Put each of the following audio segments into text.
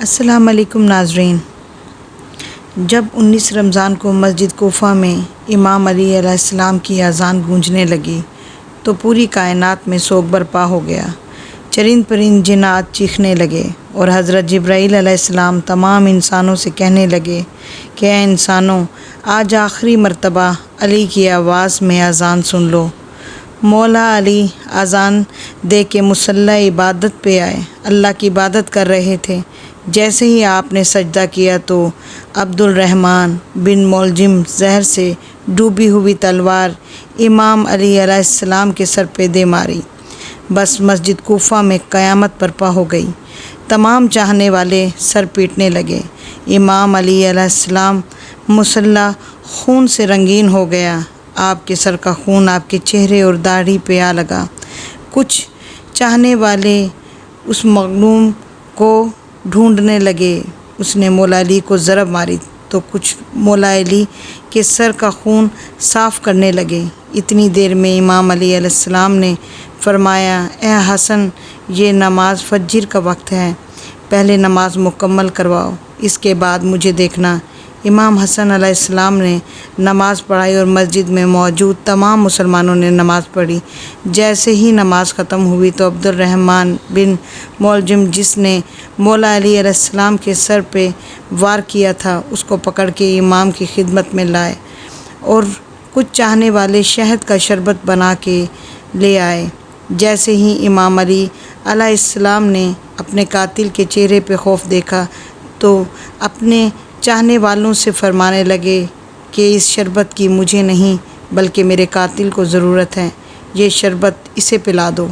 السلام علیکم ناظرین۔ جب 19 رمضان کو مسجد کوفہ میں امام علی علیہ السلام کی اذان گونجنے لگی تو پوری کائنات میں سوگ برپا ہو گیا۔ چرند پرند جنات چیخنے لگے اور حضرت جبرائیل علیہ السلام تمام انسانوں سے کہنے لگے کہ اے انسانوں، آج آخری مرتبہ علی کی آواز میں اذان سن لو۔ مولا علی اذان دے کے مصلی عبادت پہ آئے، اللہ کی عبادت کر رہے تھے۔ جیسے ہی آپ نے سجدہ کیا تو عبد الرحمن بن ملجم زہر سے ڈوبی ہوئی تلوار امام علی علیہ السلام کے سر پہ دے ماری۔ بس مسجد کوفہ میں قیامت برپا ہو گئی۔ تمام چاہنے والے سر پیٹنے لگے۔ امام علی علیہ السلام مصلی خون سے رنگین ہو گیا۔ آپ کے سر کا خون آپ کے چہرے اور داڑھی پہ آ لگا۔ کچھ چاہنے والے اس مظلوم کو ڈھونڈنے لگے، اس نے مولا علی کو ضرب ماری تو کچھ مولا علی کے سر کا خون صاف کرنے لگے۔ اتنی دیر میں امام علی علیہ السلام نے فرمایا، اے حسن، یہ نماز فجر کا وقت ہے، پہلے نماز مکمل کرواؤ، اس کے بعد مجھے دیکھنا۔ امام حسن علیہ السلام نے نماز پڑھائی اور مسجد میں موجود تمام مسلمانوں نے نماز پڑھی۔ جیسے ہی نماز ختم ہوئی تو عبد الرحمن بن ملجم، جس نے مولا علی علیہ السلام کے سر پہ وار کیا تھا، اس کو پکڑ کے امام کی خدمت میں لائے اور کچھ چاہنے والے شہد کا شربت بنا کے لے آئے۔ جیسے ہی امام علی علیہ السلام نے اپنے قاتل کے چہرے پہ خوف دیکھا تو اپنے چاہنے والوں سے فرمانے لگے کہ اس شربت کی مجھے نہیں بلکہ میرے قاتل کو ضرورت ہے، یہ شربت اسے پلا دو،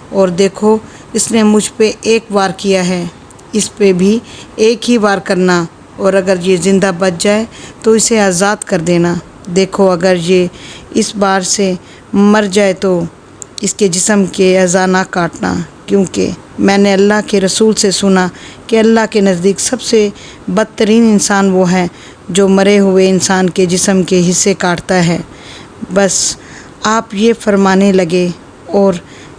اور دیکھو اس نے مجھ پہ ایک وار کیا ہے، اس پہ بھی ایک ہی وار کرنا، اور اگر یہ زندہ بچ جائے تو اسے آزاد کر دینا۔ دیکھو اگر یہ اس بار سے مر جائے تو اس کے جسم کے اعضاء نہ کاٹنا، کیونکہ میں نے اللہ کے رسول سے سنا کہ اللہ کے نزدیک سب سے بدترین انسان وہ ہے جو مرے ہوئے انسان کے جسم کے حصے کاٹتا ہے۔ بس آپ یہ فرمانے لگے اور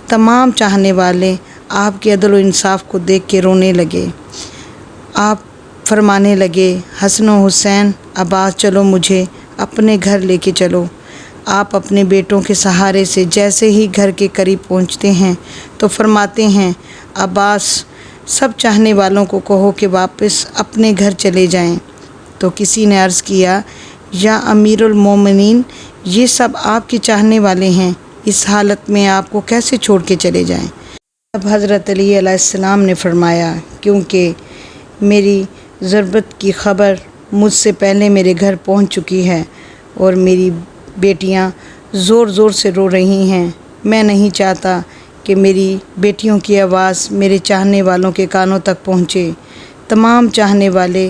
تمام چاہنے والے آپ کے عدل و انصاف کو دیکھ کے رونے لگے۔ آپ فرمانے لگے، حسن و حسین، عباس، چلو مجھے اپنے گھر لے کے چلو۔ آپ اپنے بیٹوں کے سہارے سے جیسے ہی گھر کے قریب پہنچتے ہیں تو فرماتے ہیں، عباس، سب چاہنے والوں کو کہو کہ واپس اپنے گھر چلے جائیں۔ تو کسی نے عرض کیا، یا امیر المومنین، یہ سب آپ کے چاہنے والے ہیں، اس حالت میں آپ کو کیسے چھوڑ کے چلے جائیں؟ اب حضرت علی علیہ السلام نے فرمایا، کیونکہ میری ضربت کی خبر مجھ سے پہلے میرے گھر پہنچ چکی ہے اور میری بیٹیاں زور زور سے رو رہی ہیں، میں نہیں چاہتا کہ میری بیٹیوں کی آواز میرے چاہنے والوں کے کانوں تک پہنچے۔ تمام چاہنے والے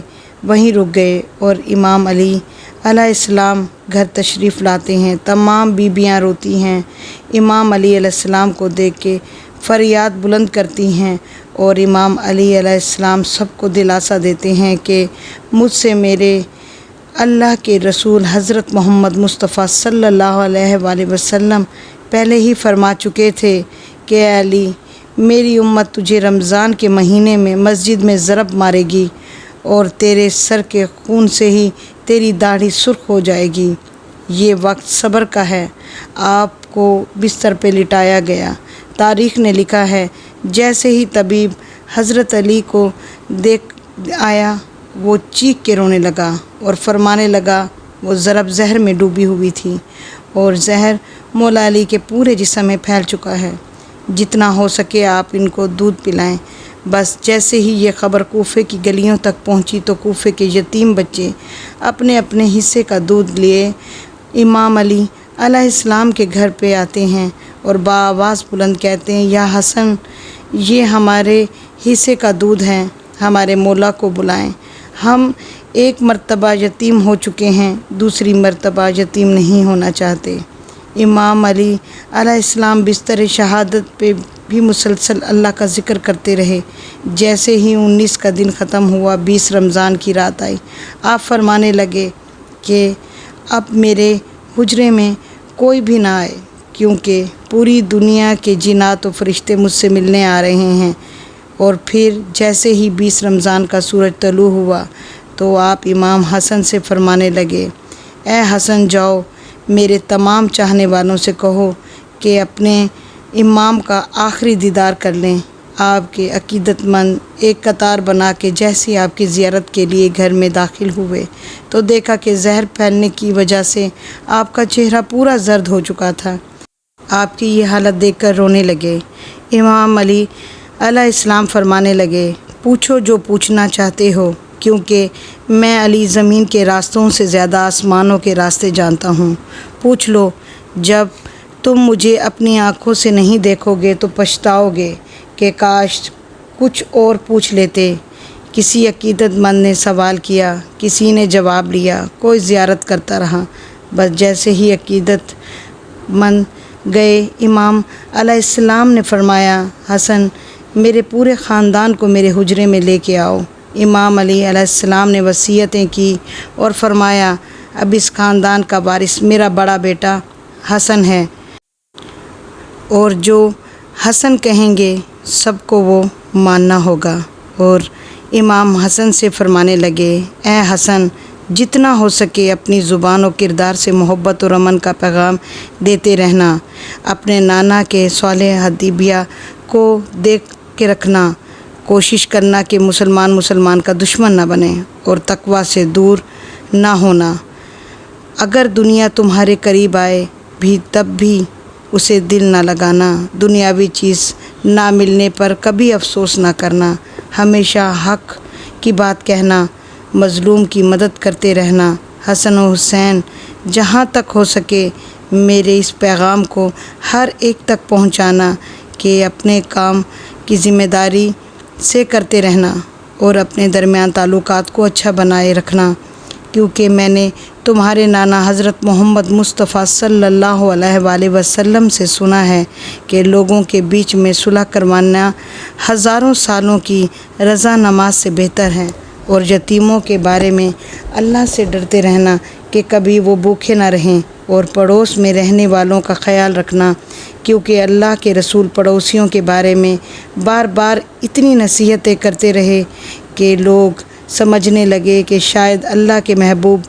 وہیں رک گئے اور امام علی علیہ السلام گھر تشریف لاتے ہیں۔ تمام بیویاں روتی ہیں، امام علی علیہ السلام کو دیکھ کے فریاد بلند کرتی ہیں، اور امام علی علیہ السلام سب کو دلاسا دیتے ہیں کہ مجھ سے میرے اللہ کے رسول حضرت محمد مصطفیٰ صلی اللہ علیہ وآلہ وسلم پہلے ہی فرما چکے تھے کہ اے علی، میری امت تجھے رمضان کے مہینے میں مسجد میں ضرب مارے گی اور تیرے سر کے خون سے ہی تیری داڑھی سرخ ہو جائے گی۔ یہ وقت صبر کا ہے۔ آپ کو بستر پہ لٹایا گیا۔ تاریخ نے لکھا ہے، جیسے ہی طبیب حضرت علی کو دیکھ آیا وہ چیخ کے رونے لگا اور فرمانے لگا، وہ ضرب زہر میں ڈوبی ہوئی تھی اور زہر مولا علی کے پورے جسم میں پھیل چکا ہے، جتنا ہو سکے آپ ان کو دودھ پلائیں۔ بس جیسے ہی یہ خبر کوفے کی گلیوں تک پہنچی تو کوفے کے یتیم بچے اپنے اپنے حصے کا دودھ لیے امام علی علیہ السلام کے گھر پہ آتے ہیں اور بآواز بلند کہتے ہیں، یا حسن، یہ ہمارے حصے کا دودھ ہے، ہمارے مولا کو بلائیں، ہم ایک مرتبہ یتیم ہو چکے ہیں، دوسری مرتبہ یتیم نہیں ہونا چاہتے۔ امام علی علیہ السلام بستر شہادت پہ بھی مسلسل اللہ کا ذکر کرتے رہے۔ جیسے ہی 19 کا دن ختم ہوا، 20 رمضان کی رات آئی، آپ فرمانے لگے کہ اب میرے حجرے میں کوئی بھی نہ آئے، کیونکہ پوری دنیا کے جنات و فرشتے مجھ سے ملنے آ رہے ہیں۔ اور پھر جیسے ہی 20 رمضان کا سورج طلوع ہوا تو آپ امام حسن سے فرمانے لگے، اے حسن، جاؤ میرے تمام چاہنے والوں سے کہو کہ اپنے امام کا آخری دیدار کر لیں۔ آپ کے عقیدت مند ایک قطار بنا کے جیسے آپ کی زیارت کے لیے گھر میں داخل ہوئے تو دیکھا کہ زہر پھیلنے کی وجہ سے آپ کا چہرہ پورا زرد ہو چکا تھا۔ آپ کی یہ حالت دیکھ کر رونے لگے۔ امام علی علیہ السلام فرمانے لگے، پوچھو جو پوچھنا چاہتے ہو، کیونکہ میں علی زمین کے راستوں سے زیادہ آسمانوں کے راستے جانتا ہوں۔ پوچھ لو، جب تم مجھے اپنی آنکھوں سے نہیں دیکھو گے تو پچھتاؤ گے کہ کاش کچھ اور پوچھ لیتے۔ کسی عقیدت مند نے سوال کیا، کسی نے جواب لیا، کوئی زیارت کرتا رہا۔ بس جیسے ہی عقیدت مند گئے، امام علیہ السلام نے فرمایا، حسن، میرے پورے خاندان کو میرے حجرے میں لے کے آؤ۔ امام علی علیہ السلام نے وصیتیں کی اور فرمایا، اب اس خاندان کا وارث میرا بڑا بیٹا حسن ہے، اور جو حسن کہیں گے سب کو وہ ماننا ہوگا۔ اور امام حسن سے فرمانے لگے، اے حسن، جتنا ہو سکے اپنی زبان و کردار سے محبت اور امن کا پیغام دیتے رہنا۔ اپنے نانا کے صالح حدیبیہ کو دیکھ کے رکھنا، کوشش کرنا کہ مسلمان کا دشمن نہ بنے اور تقویٰ سے دور نہ ہونا۔ اگر دنیا تمہارے قریب آئے بھی تب بھی اسے دل نہ لگانا۔ دنیاوی چیز نہ ملنے پر کبھی افسوس نہ کرنا۔ ہمیشہ حق کی بات کہنا، مظلوم کی مدد کرتے رہنا۔ حسن و حسین، جہاں تک ہو سکے میرے اس پیغام کو ہر ایک تک پہنچانا کہ اپنے کام کی ذمہ داری سے کرتے رہنا اور اپنے درمیان تعلقات کو اچھا بنائے رکھنا، کیونکہ میں نے تمہارے نانا حضرت محمد مصطفیٰ صلی اللہ علیہ وآلہ وسلم سے سنا ہے کہ لوگوں کے بیچ میں صلح کروانا ہزاروں سالوں کی رضا نماز سے بہتر ہے، اور یتیموں کے بارے میں اللہ سے ڈرتے رہنا کہ کبھی وہ بھوکے نہ رہیں، اور پڑوس میں رہنے والوں کا خیال رکھنا، کیونکہ اللہ کے رسول پڑوسیوں کے بارے میں بار بار اتنی نصیحتیں کرتے رہے کہ لوگ سمجھنے لگے کہ شاید اللہ کے محبوب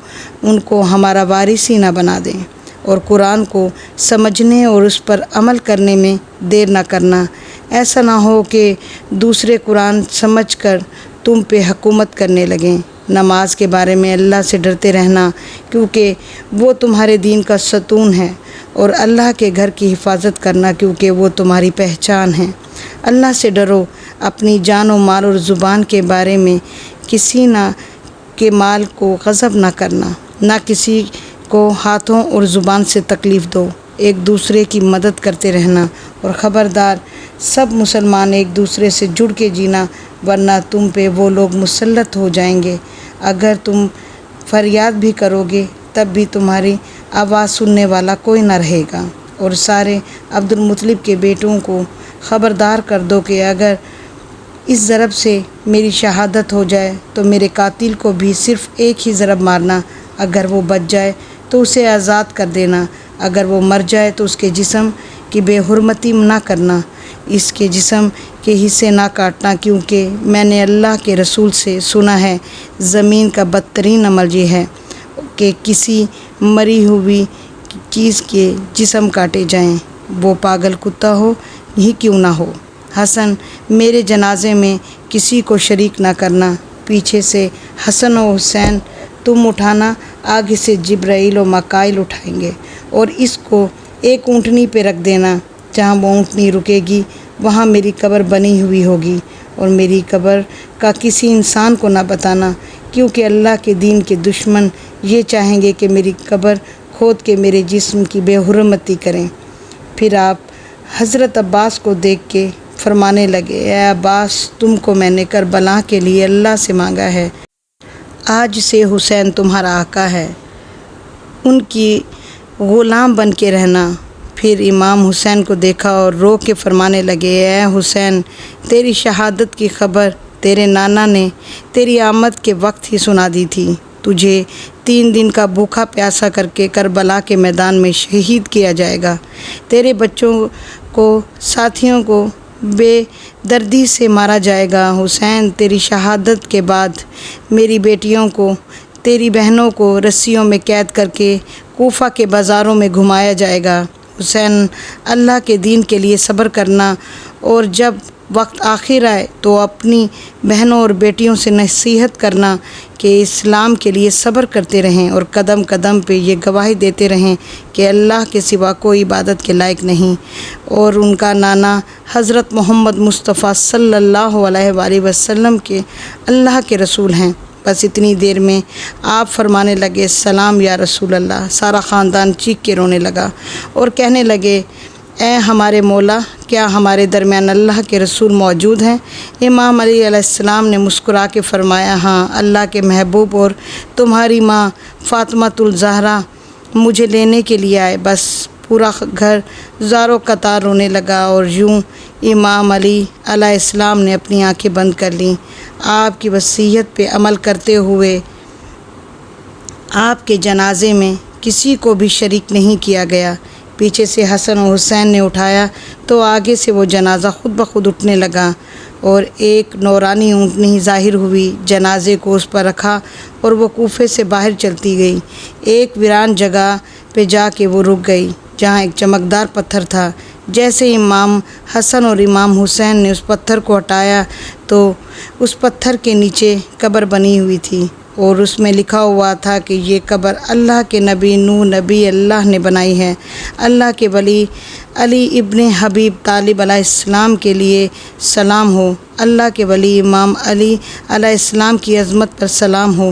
ان کو ہمارا وارث ہی نہ بنا دیں۔ اور قرآن کو سمجھنے اور اس پر عمل کرنے میں دیر نہ کرنا، ایسا نہ ہو کہ دوسرے قرآن سمجھ کر تم پہ حکومت کرنے لگیں۔ نماز کے بارے میں اللہ سے ڈرتے رہنا، کیونکہ وہ تمہارے دین کا ستون ہے، اور اللہ کے گھر کی حفاظت کرنا، کیونکہ وہ تمہاری پہچان ہے۔ اللہ سے ڈرو۔ اپنی جان و مال اور زبان کے بارے میں کسی نہ کے مال کو غصب نہ کرنا، نہ کسی کو ہاتھوں اور زبان سے تکلیف دو۔ ایک دوسرے کی مدد کرتے رہنا، اور خبردار، سب مسلمان ایک دوسرے سے جڑ کے جینا، ورنہ تم پہ وہ لوگ مسلط ہو جائیں گے۔ اگر تم فریاد بھی کرو گے تب بھی تمہاری آواز سننے والا کوئی نہ رہے گا۔ اور سارے عبد المطلب کے بیٹوں کو خبردار کر دو کہ اگر اس ضرب سے میری شہادت ہو جائے تو میرے قاتل کو بھی صرف ایک ہی ضرب مارنا، اگر وہ بچ جائے تو اسے آزاد کر دینا، اگر وہ مر جائے تو اس کے جسم کی بے حرمتی نہ کرنا، اس کے جسم کے حصے نہ کاٹنا، کیونکہ میں نے اللہ کے رسول سے سنا ہے زمین کا بدترین عمل یہ ہے کہ کسی مری ہوئی چیز کے جسم کاٹے جائیں، وہ پاگل کتا ہو ہی کیوں نہ ہو۔ حسن، میرے جنازے میں کسی کو شریک نہ کرنا۔ پیچھے سے حسن و حسین تم اٹھانا، آگے سے جبرائیل و مکائل اٹھائیں گے، اور اس کو ایک اونٹنی پہ رکھ دینا۔ جہاں وہ اونٹنی رکے گی وہاں میری قبر بنی ہوئی ہوگی، اور میری قبر کا کسی انسان کو نہ بتانا، کیونکہ اللہ کے دین کے دشمن یہ چاہیں گے کہ میری قبر کھود کے میرے جسم کی بے حرمتی کریں۔ پھر آپ حضرت عباس کو دیکھ کے فرمانے لگے، اے عباس، تم کو میں نے کربلا کے لیے اللہ سے مانگا ہے، آج سے حسین تمہارا آقا ہے، ان کی غلام بن کے رہنا۔ پھر امام حسین کو دیکھا اور رو کے فرمانے لگے، اے حسین، تیری شہادت کی خبر تیرے نانا نے تیری آمد کے وقت ہی سنا دی تھی۔ تجھے 3 دن کا بھوکا پیاسا کر کے کربلا کے میدان میں شہید کیا جائے گا۔ تیرے بچوں کو، ساتھیوں کو بے دردی سے مارا جائے گا۔ حسین تیری شہادت کے بعد میری بیٹیوں کو، تیری بہنوں کو رسیوں میں قید کر کے کوفہ کے بازاروں میں گھمایا جائے گا۔ حسین اللہ کے دین کے لیے صبر کرنا، اور جب وقت آخر آئے تو اپنی بہنوں اور بیٹیوں سے نصیحت کرنا کہ اسلام کے لیے صبر کرتے رہیں اور قدم قدم پہ یہ گواہی دیتے رہیں کہ اللہ کے سوا کوئی عبادت کے لائق نہیں، اور ان کا نانا حضرت محمد مصطفیٰ صلی اللہ علیہ وآلہ وسلم کے اللہ کے رسول ہیں۔ بس اتنی دیر میں آپ فرمانے لگے، سلام یا رسول اللہ۔ سارا خاندان چیخ کے رونے لگا اور کہنے لگے، اے ہمارے مولا، کیا ہمارے درمیان اللہ کے رسول موجود ہیں؟ امام علی علیہ السلام نے مسکرا کے فرمایا، ہاں، اللہ کے محبوب اور تمہاری ماں فاطمۃ الزہرا مجھے لینے کے لیے آئے۔ بس پورا گھر زاروں قطار رونے لگا، اور یوں امام علی علیہ السلام نے اپنی آنکھیں بند کر لیں۔ آپ کی وصیت پہ عمل کرتے ہوئے آپ کے جنازے میں کسی کو بھی شریک نہیں کیا گیا۔ پیچھے سے حسن و حسین نے اٹھایا تو آگے سے وہ جنازہ خود بخود اٹھنے لگا، اور ایک نورانی اونٹنی ظاہر ہوئی، جنازے کو اس پر رکھا اور وہ کوفے سے باہر چلتی گئی۔ ایک ویران جگہ پہ جا کے وہ رک گئی جہاں ایک چمکدار پتھر تھا۔ جیسے امام حسن اور امام حسین نے اس پتھر کو ہٹایا تو اس پتھر کے نیچے قبر بنی ہوئی تھی، اور اس میں لکھا ہوا تھا کہ یہ قبر اللہ کے نبی نوح نبی اللہ نے بنائی ہے۔ اللہ کے ولی علی ابن حبیب طالب علیہ السلام کے لیے سلام ہو۔ اللہ کے ولی امام علی علیہ السلام کی عظمت پر سلام ہو۔